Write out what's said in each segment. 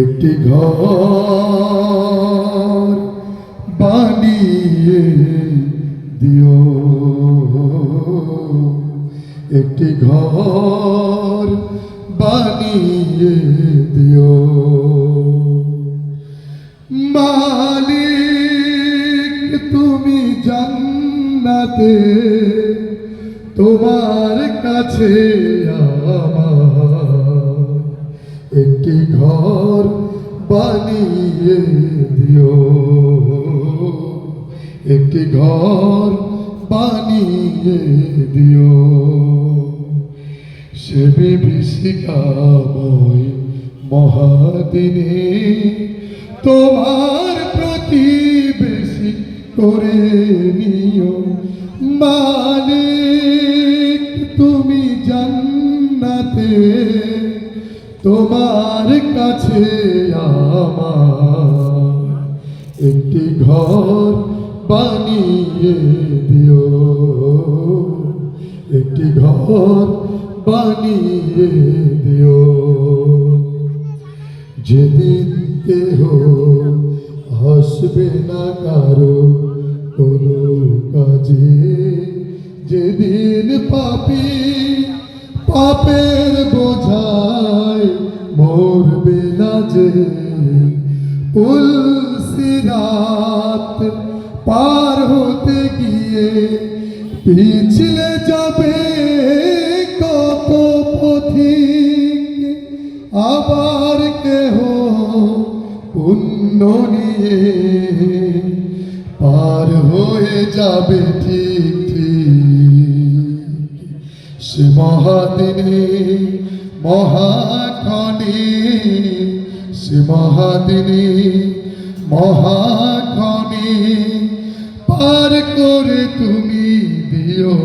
একটি ঘর বানিয়ে দিও, একটি ঘর বানিয়ে দিও। মালিক তুমি জান্নাতে, তোমার কাছে আমার একটি ঘর বানিয়ে দিও, একটি ঘর বানিয়ে দিও। সে বিভীষিকাময় মহাদিনে তোমার প্রতিবেশী করে নিও। মালিক তুমি জান্নাতে, তোমার কাছে আমার একটি ঘর বানিয়ে দিও, একটি ঘর বানিয়ে দিও। যেদিন কেহ আসবে না কারো কোনো কাজে, যেদিন পাপী পাপের বোঝায় মরবে না যে, পুলসিরাত পার হতে গিয়ে পিছলে যাবে কত পথিক, আবার কেহ পুণ্য নিয়ে পার হয়ে যাবে ঠিক ঠিক। সে মহাদিনে মহাক্ষণে, সে মহাদিনে মহাক্ষণে পার করে তুমি দিও।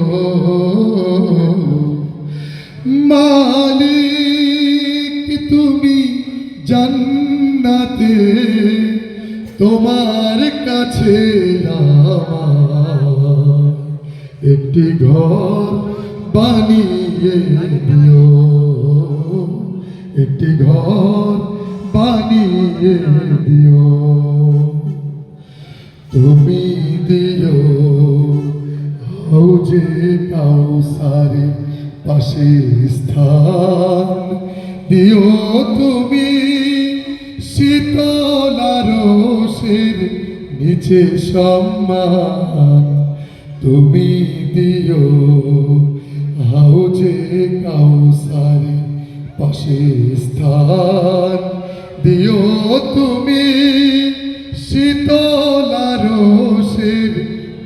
মালিক তুমি জান্নাতে, তোমার কাছে আমার একটি ঘর বানিয়ে দিও, একটি ঘর বানিয়ে দিও। তুমি দিও হাউজে কাউসারের পাশে স্থান, দিও তুমি শীতল আরশের নিচে সম্মান। তুমি দিও হাউজে কাউসারের পাশে স্থান, দিও তুমি শীতল আরশের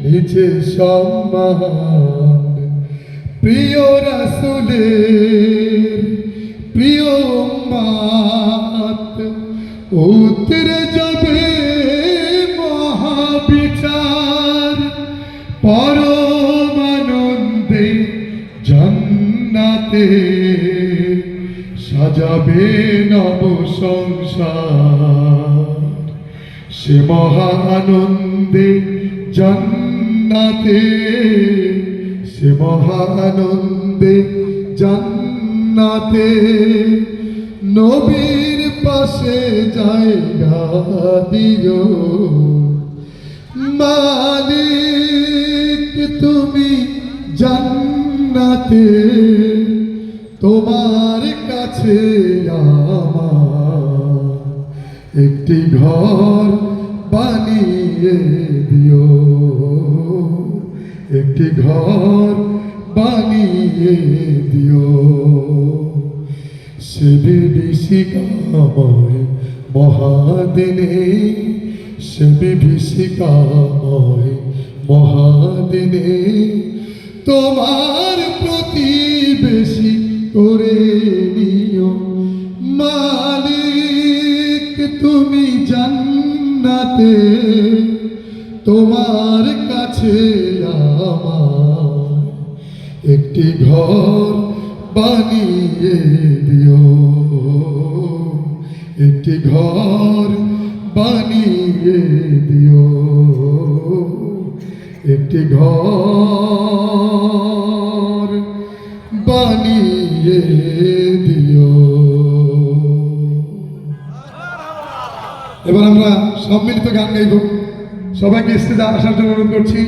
নিচে সম্মান। প্রিয় রাসূলের প্রিয় উম্মত উতরে যাবে মহাবিচার, পরম আনন্দে জান্নাতে সাজাবে নব সংসার। সে মহা আনন্দে জান্নাতে, সে মহা আনন্দে জান্নাতে নবীর পাশে জায়গা দিও। মালিক তুমি জান্নাতে, তোমার কাছে আমার একটি ঘর বানিয়ে দিও, একটি ঘর বানিয়ে দিও। সে বিভীষিকাময় মহাদিনে, সে বিভীষিকাময় মহাদিনে তোমার প্রতিবেশী করে নিও। মালিক তুমি জান্নাতে, তোমার কাছে কাছে আমার একটি ঘর বানিয়ে দিও, একটি ঘর বানিয়ে দিও, একটি ঘর বানিয়ে দিও। এবার আমরা সম্মিলিত গান গাইব। সবাইকে স্টেজে আসার জন্য অনুরোধ করছি।